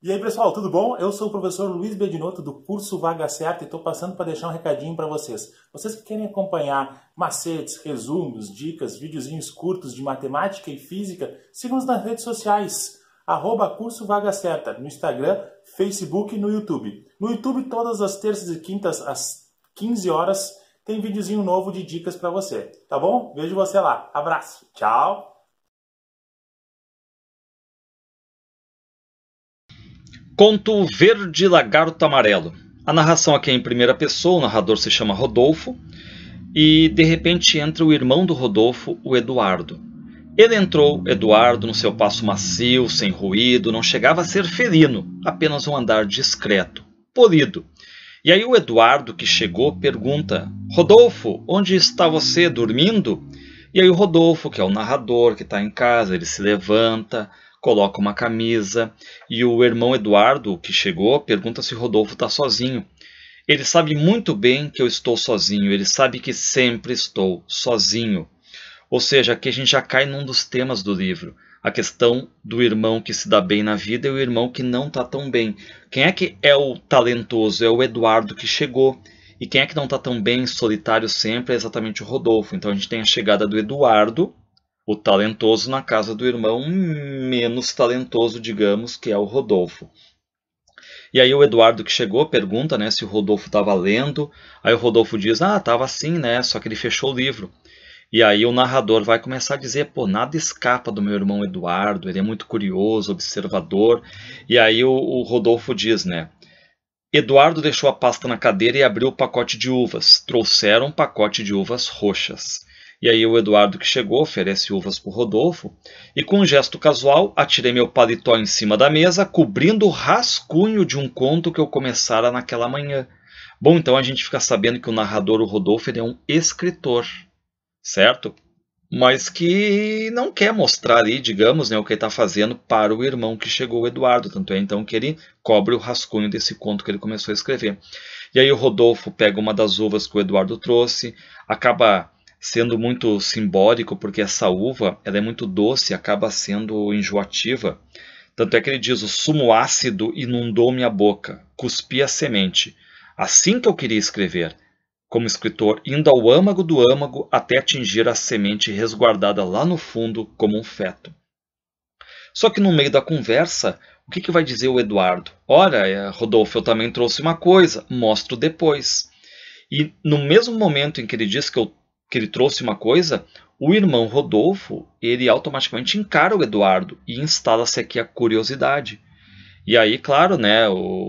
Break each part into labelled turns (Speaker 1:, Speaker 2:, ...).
Speaker 1: E aí, pessoal, tudo bom? Eu sou o professor Luiz Bedinotto do curso Vaga Certa e estou passando para deixar um recadinho para vocês. Vocês que querem acompanhar macetes, resumos, dicas, videozinhos curtos de matemática e física, sigam-nos nas redes sociais, @curso Vaga Certa, no Instagram, Facebook e no YouTube. No YouTube, todas as terças e quintas, às 15 horas, tem videozinho novo de dicas para você, tá bom? Vejo você lá. Abraço. Tchau.
Speaker 2: Conto Verde Lagarto Amarelo. A narração aqui é em primeira pessoa, o narrador se chama Rodolfo, e de repente entra o irmão do Rodolfo, o Eduardo. Ele entrou, Eduardo, no seu passo macio, sem ruído, não chegava a ser felino, apenas um andar discreto, polido. E aí o Eduardo, que chegou, pergunta: Rodolfo, onde está você, dormindo? E aí o Rodolfo, que é o narrador, que está em casa, ele se levanta, coloca uma camisa, e o irmão Eduardo, que chegou, pergunta se o Rodolfo está sozinho. Ele sabe muito bem que eu estou sozinho, ele sabe que sempre estou sozinho. Ou seja, aqui a gente já cai num dos temas do livro, a questão do irmão que se dá bem na vida e o irmão que não está tão bem. Quem é que é o talentoso? É o Eduardo que chegou. E quem é que não está tão bem, solitário sempre, é exatamente o Rodolfo. Então a gente tem a chegada do Eduardo, o talentoso, na casa do irmão menos talentoso, digamos, que é o Rodolfo. E aí o Eduardo que chegou pergunta, né, se o Rodolfo estava lendo. Aí o Rodolfo diz: estava sim, né, só que ele fechou o livro. E aí o narrador vai começar a dizer: pô, nada escapa do meu irmão Eduardo, ele é muito curioso, observador. E aí o Rodolfo diz, né, Eduardo deixou a pasta na cadeira e abriu o pacote de uvas. Trouxeram um pacote de uvas roxas. E aí o Eduardo que chegou oferece uvas para o Rodolfo, e com um gesto casual atirei meu paletó em cima da mesa, cobrindo o rascunho de um conto que eu começara naquela manhã. Bom, então a gente fica sabendo que o narrador, o Rodolfo, ele é um escritor, certo? Mas que não quer mostrar ali, digamos, né, o que ele está fazendo para o irmão que chegou, o Eduardo. Tanto é então que ele cobre o rascunho desse conto que ele começou a escrever. E aí o Rodolfo pega uma das uvas que o Eduardo trouxe, acaba sendo muito simbólico, porque essa uva ela é muito doce e acaba sendo enjoativa. Tanto é que ele diz: o sumo ácido inundou minha boca, cuspi a semente. Assim que eu queria escrever, como escritor, indo ao âmago do âmago até atingir a semente resguardada lá no fundo como um feto. Só que no meio da conversa, o que vai dizer o Eduardo? Ora, Rodolfo, eu também trouxe uma coisa, mostro depois. E no mesmo momento em que ele diz que ele trouxe uma coisa, o irmão Rodolfo, ele automaticamente encara o Eduardo e instala-se aqui a curiosidade. E aí, claro, né,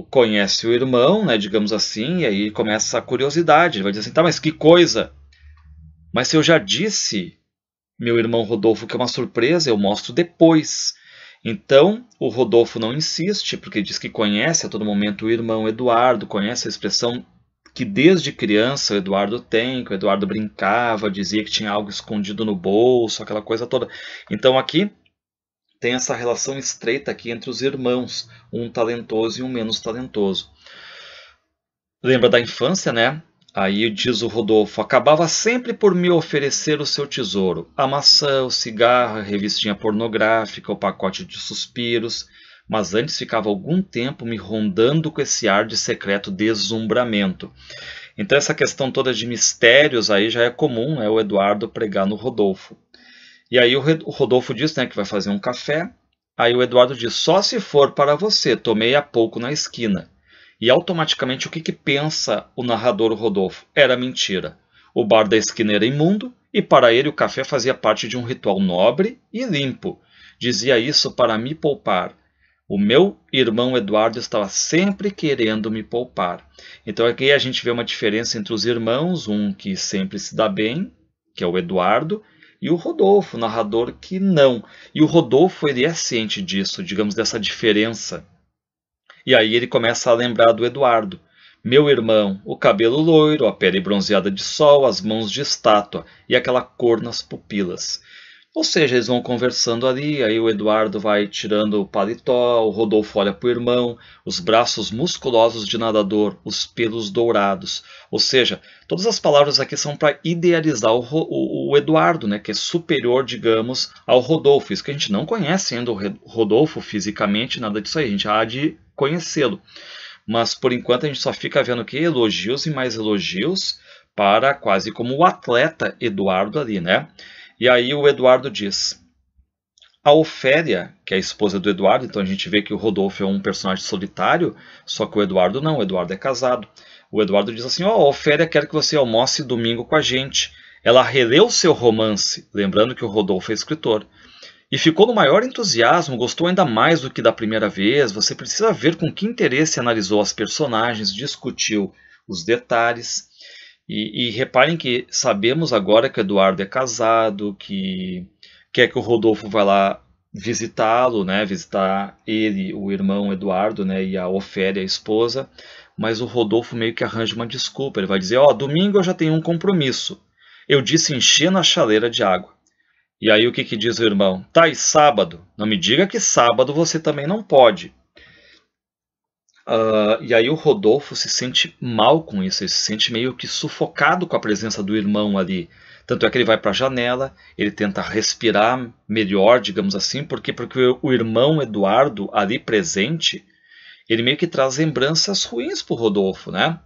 Speaker 2: conhece o irmão, né, digamos assim, e aí começa a curiosidade. Ele vai dizer assim: tá, mas que coisa? Mas se eu já disse, meu irmão Rodolfo, que é uma surpresa, eu mostro depois. Então, o Rodolfo não insiste, porque diz que conhece a todo momento o irmão Eduardo, conhece a expressão que desde criança o Eduardo tem, que o Eduardo brincava, dizia que tinha algo escondido no bolso, aquela coisa toda. Então aqui tem essa relação estreita aqui entre os irmãos, um talentoso e um menos talentoso. Lembra da infância, né? Aí diz o Rodolfo: acabava sempre por me oferecer o seu tesouro, a maçã, o cigarro, a revistinha pornográfica, o pacote de suspiros, mas antes ficava algum tempo me rondando com esse ar de secreto deslumbramento. Então essa questão toda de mistérios aí já é comum, né, o Eduardo pregar no Rodolfo. E aí o Rodolfo diz, né, que vai fazer um café. Aí o Eduardo diz: só se for para você, tomei há pouco na esquina. E automaticamente o que pensa o narrador, o Rodolfo? Era mentira. O bar da esquina era imundo e para ele o café fazia parte de um ritual nobre e limpo. Dizia isso para me poupar. O meu irmão Eduardo estava sempre querendo me poupar. Então aqui a gente vê uma diferença entre os irmãos, um que sempre se dá bem, que é o Eduardo, e o Rodolfo, o narrador, que não. E o Rodolfo, ele é ciente disso, digamos, dessa diferença. E aí ele começa a lembrar do Eduardo. Meu irmão, o cabelo loiro, a pele bronzeada de sol, as mãos de estátua e aquela cor nas pupilas. Ou seja, eles vão conversando ali, aí o Eduardo vai tirando o paletó, o Rodolfo olha para o irmão, os braços musculosos de nadador, os pelos dourados. Ou seja, todas as palavras aqui são para idealizar o Eduardo, né, que é superior, digamos, ao Rodolfo. Isso que a gente não conhece ainda o Rodolfo fisicamente, nada disso aí, a gente há de conhecê-lo. Mas por enquanto a gente só fica vendo que elogios e mais elogios para quase como o atleta Eduardo ali, né? E aí o Eduardo diz: a Ofélia, que é a esposa do Eduardo, então a gente vê que o Rodolfo é um personagem solitário, só que o Eduardo não, o Eduardo é casado. O Eduardo diz assim: ó, a Ofélia quer que você almoce domingo com a gente. Ela releu seu romance, lembrando que o Rodolfo é escritor, e ficou no maior entusiasmo, gostou ainda mais do que da primeira vez. Você precisa ver com que interesse analisou as personagens, discutiu os detalhes. E reparem que sabemos agora que o Eduardo é casado, que quer que o Rodolfo vá lá visitá-lo, né? Visitar ele, o irmão Eduardo, né? E a Ofélia, a esposa. Mas o Rodolfo meio que arranja uma desculpa. Ele vai dizer: ó, domingo eu já tenho um compromisso. Eu disse enchendo a chaleira de água. E aí o que diz o irmão? Tá, e sábado? Não me diga que sábado você também não pode. E aí o Rodolfo se sente mal com isso, ele se sente meio que sufocado com a presença do irmão ali. Tanto é que ele vai para a janela, ele tenta respirar melhor, digamos assim, porque o irmão Eduardo ali presente, ele meio que traz lembranças ruins para o Rodolfo, né?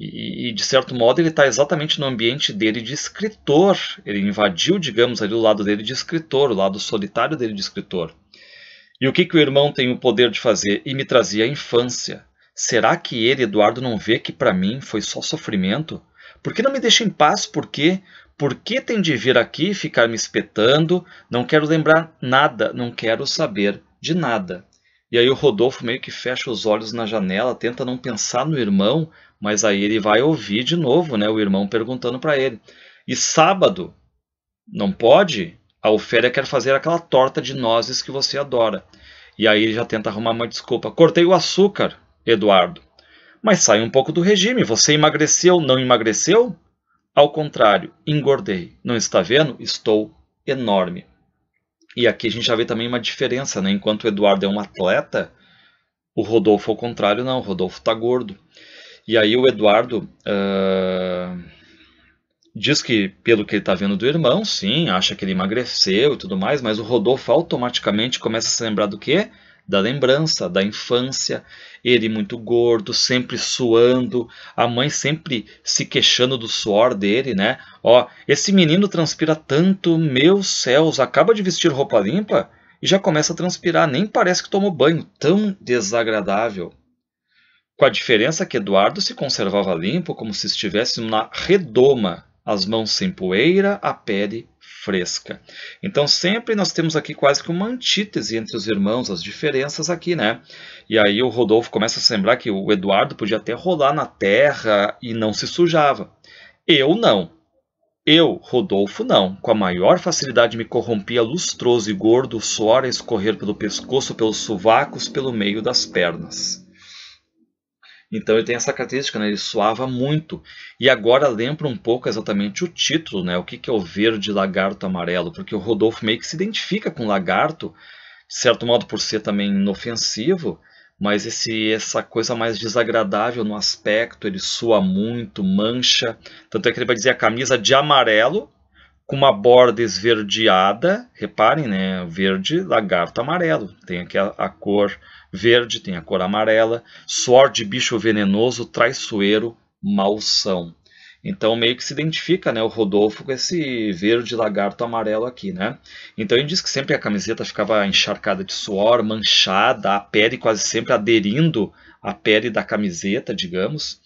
Speaker 2: E de certo modo ele está exatamente no ambiente dele de escritor. Ele invadiu, digamos, ali o lado dele de escritor, o lado solitário dele de escritor. E o que o irmão tem o poder de fazer? E me trazia a infância. Será que ele, Eduardo, não vê que para mim foi só sofrimento? Por que não me deixa em paz? Por quê? Por que tem de vir aqui e ficar me espetando? Não quero lembrar nada, não quero saber de nada. E aí o Rodolfo meio que fecha os olhos na janela, tenta não pensar no irmão, mas aí ele vai ouvir de novo, né, o irmão perguntando para ele. E sábado? Não pode? A Ofélia quer fazer aquela torta de nozes que você adora. E aí ele já tenta arrumar uma desculpa. Cortei o açúcar, Eduardo. Mas sai um pouco do regime. Você emagreceu, não emagreceu? Ao contrário, engordei. Não está vendo? Estou enorme. E aqui a gente já vê também uma diferença, né? Enquanto o Eduardo é um atleta, o Rodolfo ao contrário não. O Rodolfo está gordo. E aí o Eduardo diz que, pelo que ele está vendo do irmão, sim, acha que ele emagreceu e tudo mais, mas o Rodolfo automaticamente começa a se lembrar do quê? Da lembrança, da infância, ele muito gordo, sempre suando, a mãe sempre se queixando do suor dele, né? Ó, esse menino transpira tanto, meus céus, acaba de vestir roupa limpa e já começa a transpirar, nem parece que tomou banho, tão desagradável. Com a diferença que Eduardo se conservava limpo como se estivesse na redoma, as mãos sem poeira, a pele fresca. Então sempre nós temos aqui quase que uma antítese entre os irmãos, as diferenças aqui, né? E aí o Rodolfo começa a se lembrar que o Eduardo podia até rolar na terra e não se sujava. Eu não. Eu, Rodolfo, não. Com a maior facilidade me corrompia lustroso e gordo, o suor a escorrer pelo pescoço, pelos sovacos, pelo meio das pernas. Então ele tem essa característica, né? Ele suava muito. E agora lembra um pouco exatamente o título, né? O que é o verde lagarto amarelo? Porque o Rodolfo meio que se identifica com o lagarto, de certo modo por ser também inofensivo, mas essa coisa mais desagradável no aspecto, ele sua muito, mancha. Tanto é que ele vai dizer a camisa de amarelo, com uma borda esverdeada, reparem, né? Verde, lagarto amarelo. Tem aqui a cor verde, tem a cor amarela, suor de bicho venenoso, traiçoeiro, malsão. Então meio que se identifica, né, o Rodolfo com esse verde lagarto amarelo aqui, né? Então ele diz que sempre a camiseta ficava encharcada de suor, manchada, a pele quase sempre aderindo à pele da camiseta, digamos.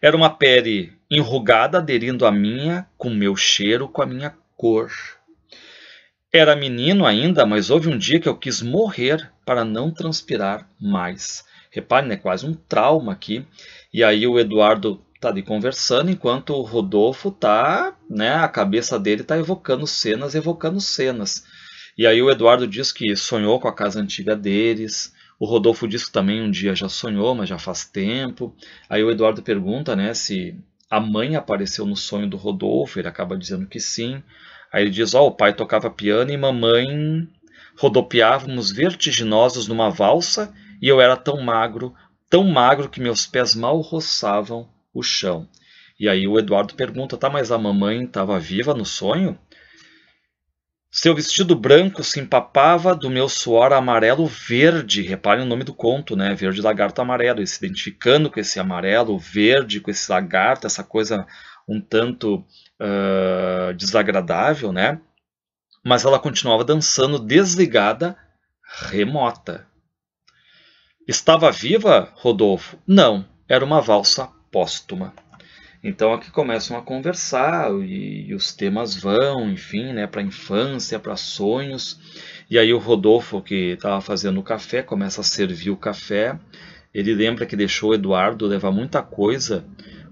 Speaker 2: Era uma pele enrugada, aderindo à minha, com meu cheiro, com a minha cor. Era menino ainda, mas houve um dia que eu quis morrer para não transpirar mais. Repare, né, quase um trauma aqui. E aí o Eduardo está ali conversando, enquanto o Rodolfo está, né, a cabeça dele está evocando cenas. E aí o Eduardo diz que sonhou com a casa antiga deles. O Rodolfo diz que também um dia já sonhou, mas já faz tempo. Aí o Eduardo pergunta, né, se a mãe apareceu no sonho do Rodolfo. Ele acaba dizendo que sim. Aí ele diz, o pai tocava piano e mamãe rodopiávamos vertiginosos numa valsa e eu era tão magro que meus pés mal roçavam o chão. E aí o Eduardo pergunta, tá, mas a mamãe estava viva no sonho? Seu vestido branco se empapava do meu suor amarelo-verde. Reparem o nome do conto, né? Verde lagarto amarelo. E se identificando com esse amarelo, verde, com esse lagarto, essa coisa um tanto desagradável, né? Mas ela continuava dançando desligada, remota. Estava viva, Rodolfo? Não, era uma valsa póstuma. Então aqui começam a conversar e os temas vão, enfim, né, para a infância, para sonhos. E aí o Rodolfo, que estava fazendo o café, começa a servir o café. Ele lembra que deixou o Eduardo levar muita coisa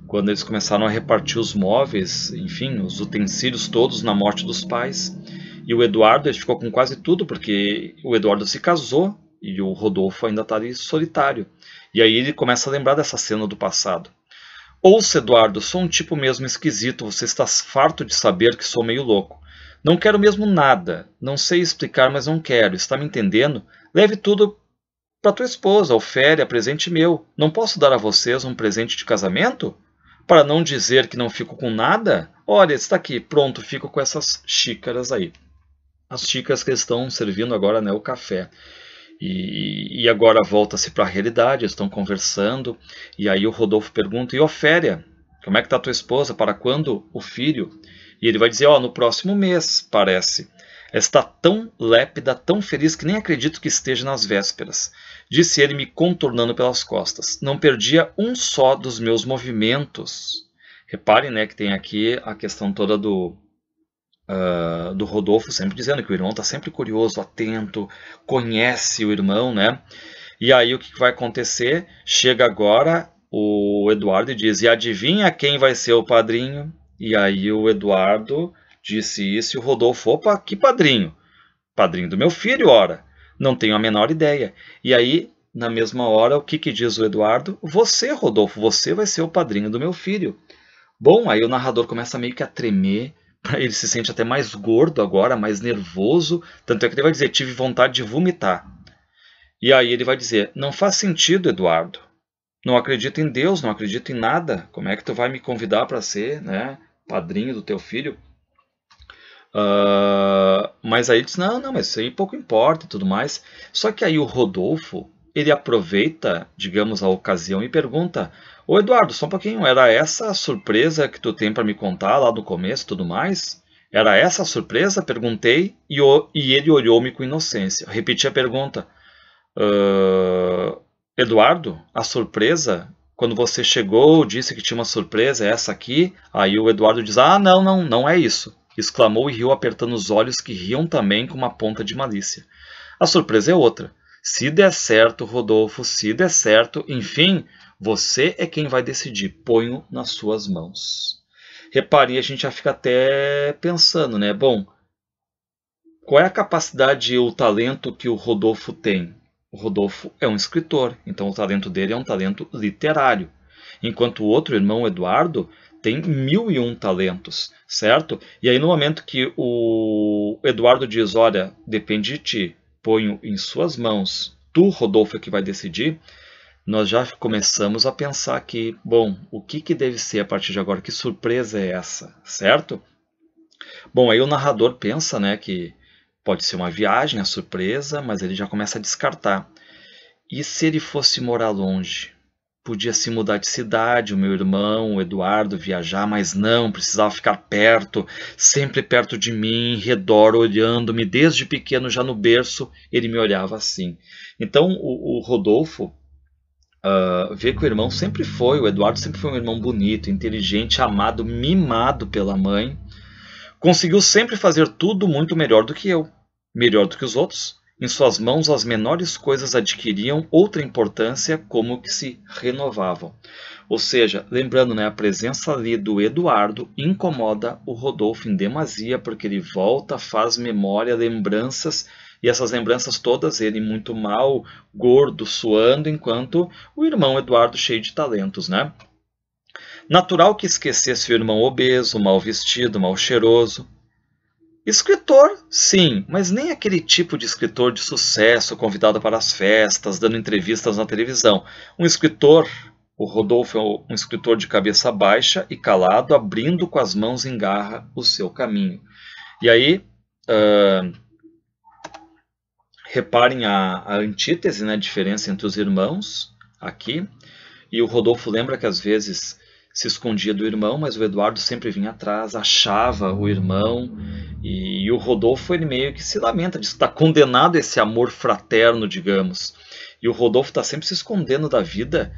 Speaker 2: quando eles começaram a repartir os móveis, enfim, os utensílios todos na morte dos pais. E o Eduardo ele ficou com quase tudo, porque o Eduardo se casou e o Rodolfo ainda está ali solitário. E aí ele começa a lembrar dessa cena do passado. Ouça, Eduardo, sou um tipo mesmo esquisito, você está farto de saber que sou meio louco. Não quero mesmo nada, não sei explicar, mas não quero, está me entendendo? Leve tudo para tua esposa, Ofélia, presente meu. Não posso dar a vocês um presente de casamento? Para não dizer que não fico com nada? Olha, está aqui, pronto, fico com essas xícaras aí. As xícaras que eles estão servindo agora, né, o café. E agora volta-se para a realidade, eles estão conversando, e aí o Rodolfo pergunta, e Ofélia, como é que está tua esposa, para quando o filho? E ele vai dizer, no próximo mês, parece. Está tão lépida, tão feliz, que nem acredito que esteja nas vésperas, disse ele me contornando pelas costas. Não perdia um só dos meus movimentos. Reparem, né, que tem aqui a questão toda do Rodolfo sempre dizendo que o irmão está sempre curioso, atento, conhece o irmão, né? E aí o que vai acontecer? Chega agora o Eduardo e diz, e adivinha quem vai ser o padrinho? E aí o Eduardo disse isso e o Rodolfo, opa, que padrinho? Padrinho do meu filho, ora. Não tenho a menor ideia. E aí, na mesma hora, o que diz o Eduardo? Você, Rodolfo, você vai ser o padrinho do meu filho. Bom, aí o narrador começa meio que a tremer, ele se sente até mais gordo agora, mais nervoso, tanto é que ele vai dizer, tive vontade de vomitar. E aí ele vai dizer, não faz sentido, Eduardo. Não acredito em Deus, não acredito em nada. Como é que tu vai me convidar para ser, né, padrinho do teu filho? Mas aí ele diz, não, mas isso aí pouco importa e tudo mais. Só que aí o Rodolfo, ele aproveita, digamos, a ocasião e pergunta, ô Eduardo, só um pouquinho, era essa a surpresa que tu tem para me contar lá do começo e tudo mais? Era essa a surpresa? Perguntei e ele olhou-me com inocência. Repeti a pergunta. Eduardo, a surpresa? Quando você chegou, disse que tinha uma surpresa, é essa aqui? Aí o Eduardo diz, não é isso. Exclamou e riu apertando os olhos que riam também com uma ponta de malícia. A surpresa é outra. Se der certo, Rodolfo, se der certo, enfim, você é quem vai decidir. Ponho nas suas mãos. Reparem, a gente já fica até pensando, né? Bom, qual é a capacidade e o talento que o Rodolfo tem? O Rodolfo é um escritor, então o talento dele é um talento literário. Enquanto o outro irmão, Eduardo, tem 1001 talentos, certo? E aí no momento que o Eduardo diz, olha, depende de ti, ponho em suas mãos, tu, Rodolfo, é que vai decidir, nós já começamos a pensar que, bom, o que deve ser a partir de agora? Que surpresa é essa, certo? Bom, aí o narrador pensa, né, que pode ser uma viagem, a surpresa, mas ele já começa a descartar. E se ele fosse morar longe? Podia se mudar de cidade, o meu irmão, o Eduardo, viajar, mas não, precisava ficar perto, sempre perto de mim, em redor, olhando-me, desde pequeno, já no berço, ele me olhava assim. Então o Rodolfo vê que o irmão sempre foi, o Eduardo sempre foi um irmão bonito, inteligente, amado, mimado pela mãe, conseguiu sempre fazer tudo muito melhor do que eu, melhor do que os outros. Em suas mãos as menores coisas adquiriam outra importância, como que se renovavam. Ou seja, lembrando, né, a presença ali do Eduardo incomoda o Rodolfo em demasia, porque ele volta, faz memória, lembranças, e essas lembranças todas, ele muito mal, gordo, suando, enquanto o irmão Eduardo cheio de talentos, né? Natural que esquecesse o irmão obeso, mal vestido, mal cheiroso. Escritor, sim, mas nem aquele tipo de escritor de sucesso, convidado para as festas, dando entrevistas na televisão. Um escritor, o Rodolfo é um escritor de cabeça baixa e calado, abrindo com as mãos em garra o seu caminho. E aí, reparem a antítese, né, a diferença entre os irmãos aqui. E o Rodolfo lembra que às vezes se escondia do irmão, mas o Eduardo sempre vinha atrás, achava o irmão. E o Rodolfo, ele meio que se lamenta disso, está condenado a esse amor fraterno, digamos. E o Rodolfo está sempre se escondendo da vida,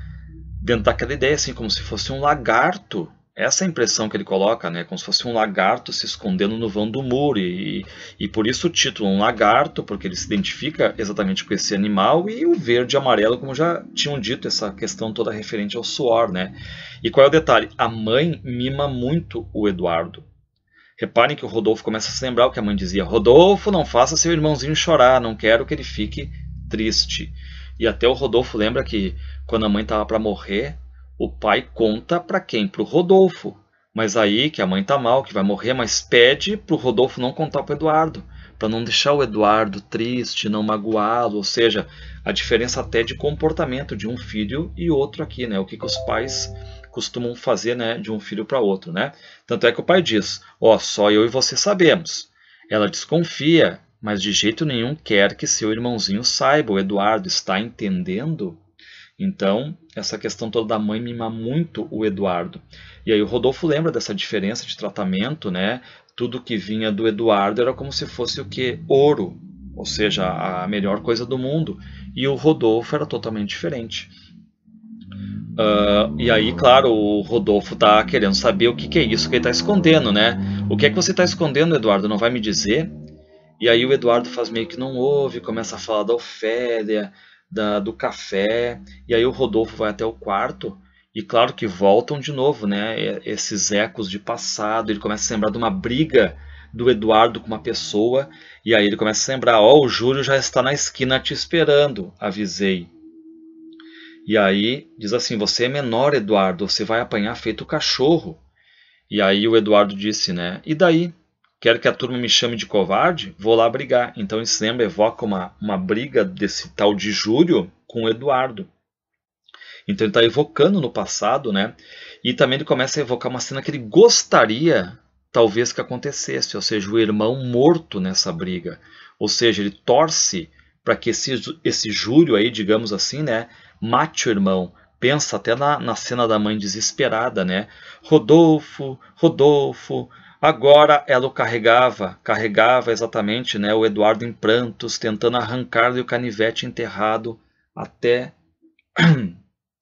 Speaker 2: dentro daquela ideia, assim, como se fosse um lagarto. Essa é a impressão que ele coloca, né? Como se fosse um lagarto se escondendo no vão do muro. E por isso o título, um lagarto, porque ele se identifica exatamente com esse animal. E o verde e amarelo, como já tinham dito, essa questão toda referente ao suor, né? E qual é o detalhe? A mãe mima muito o Eduardo. Reparem que o Rodolfo começa a se lembrar o que a mãe dizia. Rodolfo, não faça seu irmãozinho chorar, não quero que ele fique triste. E até o Rodolfo lembra que quando a mãe estava para morrer, o pai conta para quem? Para o Rodolfo. Mas aí que a mãe está mal, que vai morrer, mas pede para o Rodolfo não contar para o Eduardo, para não deixar o Eduardo triste, não magoá-lo. Ou seja, a diferença até de comportamento de um filho e outro aqui, né? O que os pais costumam fazer, né, de um filho para outro, né? Tanto é que o pai diz, só eu e você sabemos. Ela desconfia, mas de jeito nenhum quer que seu irmãozinho saiba. O Eduardo está entendendo? Então, essa questão toda da mãe mima muito o Eduardo. E aí o Rodolfo lembra dessa diferença de tratamento, né? Tudo que vinha do Eduardo era como se fosse o quê? Ouro, ou seja, a melhor coisa do mundo. E o Rodolfo era totalmente diferente. E aí, claro, o Rodolfo está querendo saber o que é isso que ele está escondendo, né? O que é que você está escondendo, Eduardo? Não vai me dizer? E aí o Eduardo faz meio que não ouve, começa a falar da Ofélia, do café, e aí o Rodolfo vai até o quarto, e claro que voltam de novo, né? Esses ecos de passado, ele começa a lembrar de uma briga do Eduardo com uma pessoa, e aí ele começa a lembrar, o Júlio já está na esquina te esperando, avisei. E aí diz assim, você é menor, Eduardo, você vai apanhar feito cachorro. E aí o Eduardo disse, né? E daí? Quer que a turma me chame de covarde? Vou lá brigar. Então ele se lembra, evoca uma briga desse tal de Júlio com o Eduardo. Então ele está evocando no passado, né? E também ele começa a evocar uma cena que ele gostaria, talvez, que acontecesse. Ou seja, o irmão morto nessa briga. Ou seja, ele torce para que esse Júlio aí, digamos assim, né? Mate o irmão. Pensa até na cena da mãe desesperada, né? Rodolfo, Rodolfo... Agora ela o carregava exatamente, né, o Eduardo em prantos, tentando arrancar-lhe o canivete enterrado até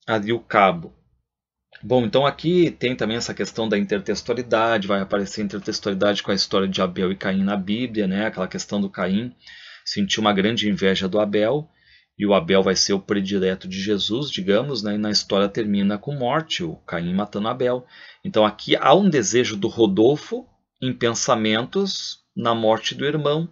Speaker 2: ali o cabo. Bom, então aqui tem também essa questão da intertextualidade, vai aparecer intertextualidade com a história de Abel e Caim na Bíblia, né, aquela questão do Caim sentir uma grande inveja do Abel, e o Abel vai ser o predileto de Jesus, digamos, né, e na história termina com morte, o Caim matando Abel. Então aqui há um desejo do Rodolfo em pensamentos na morte do irmão,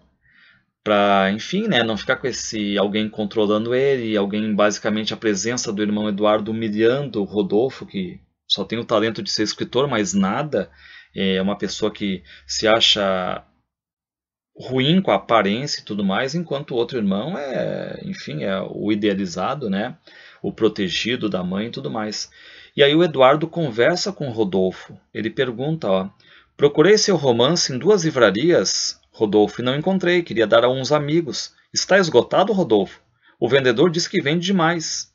Speaker 2: para, enfim, né, não ficar com esse alguém controlando ele, alguém, basicamente, a presença do irmão Eduardo humilhando o Rodolfo, que só tem o talento de ser escritor, mas nada, é uma pessoa que se acha ruim com a aparência e tudo mais, enquanto o outro irmão enfim, é o idealizado, né, o protegido da mãe e tudo mais. E aí o Eduardo conversa com o Rodolfo. Ele pergunta, procurei seu romance em 2 livrarias, Rodolfo, e não encontrei. Queria dar a uns amigos. Está esgotado, Rodolfo? O vendedor disse que vende demais.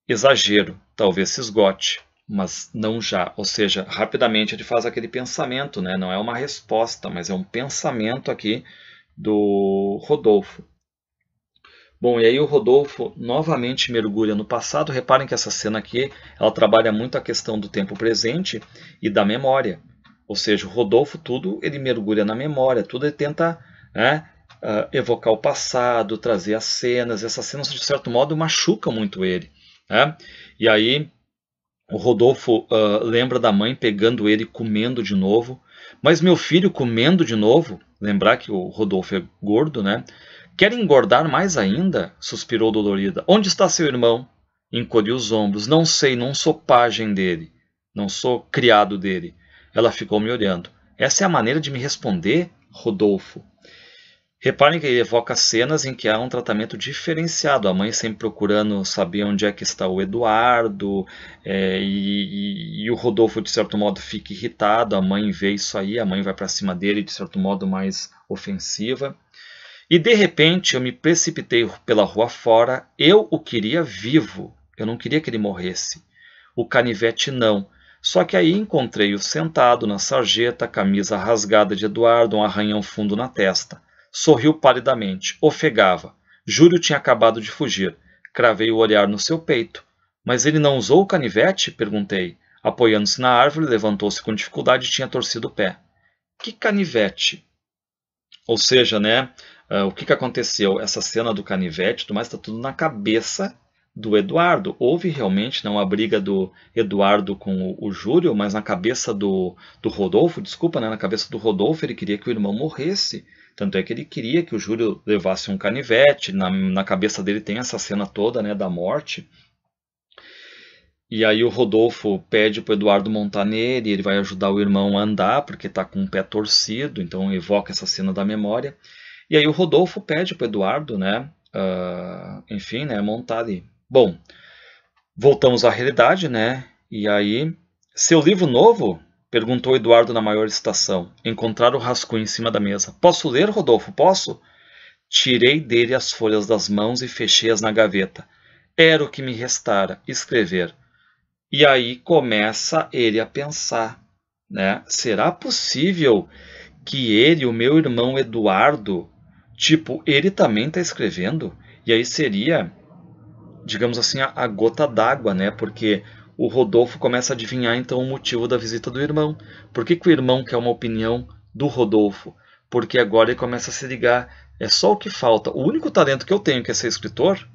Speaker 2: Exagero. Talvez se esgote, mas não já. Ou seja, rapidamente ele faz aquele pensamento, né? Não é uma resposta, mas é um pensamento aqui do Rodolfo. Bom, e aí o Rodolfo novamente mergulha no passado. Reparem que essa cena aqui, ela trabalha muito a questão do tempo presente e da memória. Ou seja, o Rodolfo, tudo ele mergulha na memória, tudo ele tenta, né, evocar o passado, trazer as cenas. Essas cenas, de certo modo, machucam muito ele, né? E aí o Rodolfo lembra da mãe pegando ele e comendo de novo. Mas meu filho comendo de novo, lembrar que o Rodolfo é gordo, né? Quer engordar mais ainda? Suspirou dolorida. Onde está seu irmão? Encolheu os ombros. Não sei, não sou pajem dele. Não sou criado dele. Ela ficou me olhando. Essa é a maneira de me responder? Rodolfo. Reparem que ele evoca cenas em que há um tratamento diferenciado. A mãe sempre procurando saber onde é que está o Eduardo, e o Rodolfo, de certo modo, fica irritado. A mãe vê isso aí, a mãe vai para cima dele, de certo modo, mais ofensiva. E, de repente, eu me precipitei pela rua fora. Eu o queria vivo. Eu não queria que ele morresse. O canivete não. Só que aí encontrei-o sentado na sarjeta, camisa rasgada de Eduardo, um arranhão fundo na testa. Sorriu palidamente, ofegava. Júlio tinha acabado de fugir. Cravei o olhar no seu peito. Mas ele não usou o canivete? Perguntei. Apoiando-se na árvore, levantou-se com dificuldade e tinha torcido o pé. Que canivete? Ou seja, né? O que aconteceu? Essa cena do canivete, mas está tudo na cabeça do Eduardo. Houve realmente não a briga do Eduardo com o Júlio, mas na cabeça do Rodolfo, desculpa, né? Na cabeça do Rodolfo ele queria que o irmão morresse. Tanto é que ele queria que o Júlio levasse um canivete. Na cabeça dele tem essa cena toda, né, da morte. E aí o Rodolfo pede para o Eduardo montar nele, ele vai ajudar o irmão a andar, porque está com o pé torcido, então evoca essa cena da memória. E aí o Rodolfo pede para o Eduardo, né, enfim, né, montar ali. Bom, voltamos à realidade, né, e aí... Seu livro novo? Perguntou Eduardo na maior excitação. Encontraram o rascunho em cima da mesa. Posso ler, Rodolfo? Posso? Tirei dele as folhas das mãos e fechei-as na gaveta. Era o que me restara, escrever. E aí começa ele a pensar, né? Será possível que ele, o meu irmão Eduardo, ele também está escrevendo? E aí seria, digamos assim, a gota d'água, né? Porque o Rodolfo começa a adivinhar então o motivo da visita do irmão. Por que o irmão quer uma opinião do Rodolfo? Porque agora ele começa a se ligar. É só o que falta. O único talento que eu tenho, que é ser escritor,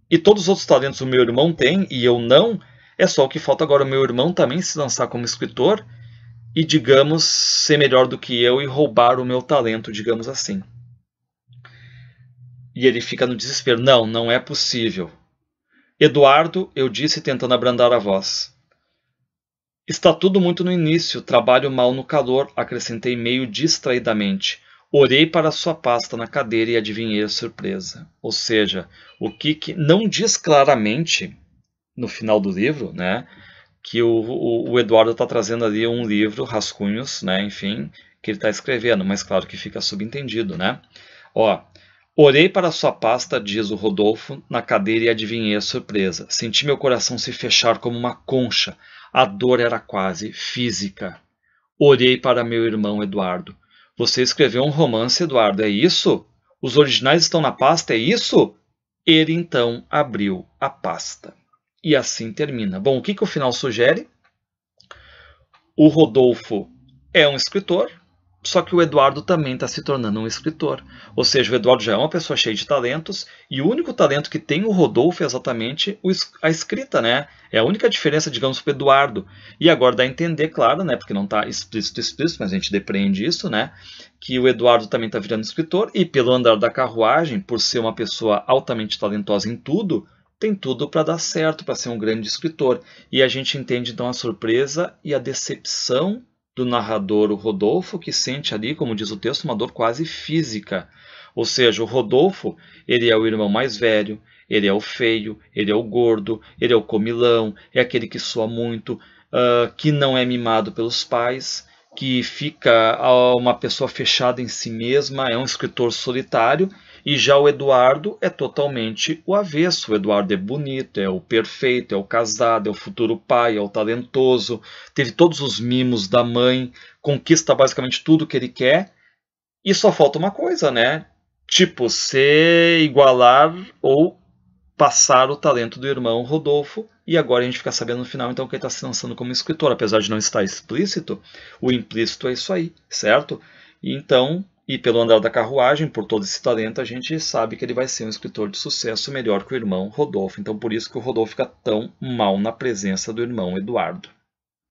Speaker 2: e todos os outros talentos o meu irmão tem e eu não, é só o que falta agora o meu irmão também se lançar como escritor e, digamos, ser melhor do que eu e roubar o meu talento, digamos assim. E ele fica no desespero. Não, não é possível. Eduardo, eu disse tentando abrandar a voz. Está tudo muito no início, trabalho mal no calor, acrescentei meio distraidamente. Orei para sua pasta na cadeira e adivinhei a surpresa. Ou seja, o que não diz claramente no final do livro, né, que o Eduardo está trazendo ali um livro, rascunhos, né, enfim, que ele está escrevendo, mas claro que fica subentendido, né? Ó, orei para sua pasta, diz o Rodolfo, na cadeira e adivinhei a surpresa. Senti meu coração se fechar como uma concha. A dor era quase física. Orei para meu irmão Eduardo. Você escreveu um romance, Eduardo, é isso? Os originais estão na pasta, é isso? Ele então abriu a pasta. E assim termina. Bom, o que o final sugere? O Rodolfo é um escritor, só que o Eduardo também está se tornando um escritor. Ou seja, o Eduardo já é uma pessoa cheia de talentos, e o único talento que tem o Rodolfo é exatamente a escrita, né? É a única diferença, digamos, para o Eduardo. E agora dá a entender, claro, né? Porque não está explícito, mas a gente depreende isso, né? Que o Eduardo também está virando escritor, e pelo andar da carruagem, por ser uma pessoa altamente talentosa em tudo, tem tudo para dar certo, para ser um grande escritor. E a gente entende então a surpresa e a decepção do narrador, o Rodolfo, que sente ali, como diz o texto, uma dor quase física. Ou seja, o Rodolfo, ele é o irmão mais velho, ele é o feio, ele é o gordo, ele é o comilão, é aquele que soa muito, que não é mimado pelos pais, que fica uma pessoa fechada em si mesma, é um escritor solitário. E já o Eduardo é totalmente o avesso. O Eduardo é bonito, é o perfeito, é o casado, é o futuro pai, é o talentoso, teve todos os mimos da mãe, conquista basicamente tudo que ele quer, e só falta uma coisa, né? Tipo, se igualar ou passar o talento do irmão Rodolfo, e agora a gente fica sabendo no final então que ele está se lançando como escritor, apesar de não estar explícito, o implícito é isso aí, certo? E então... E pelo andar da carruagem, por todo esse talento, a gente sabe que ele vai ser um escritor de sucesso melhor que o irmão Rodolfo. Então por isso que o Rodolfo fica tão mal na presença do irmão Eduardo.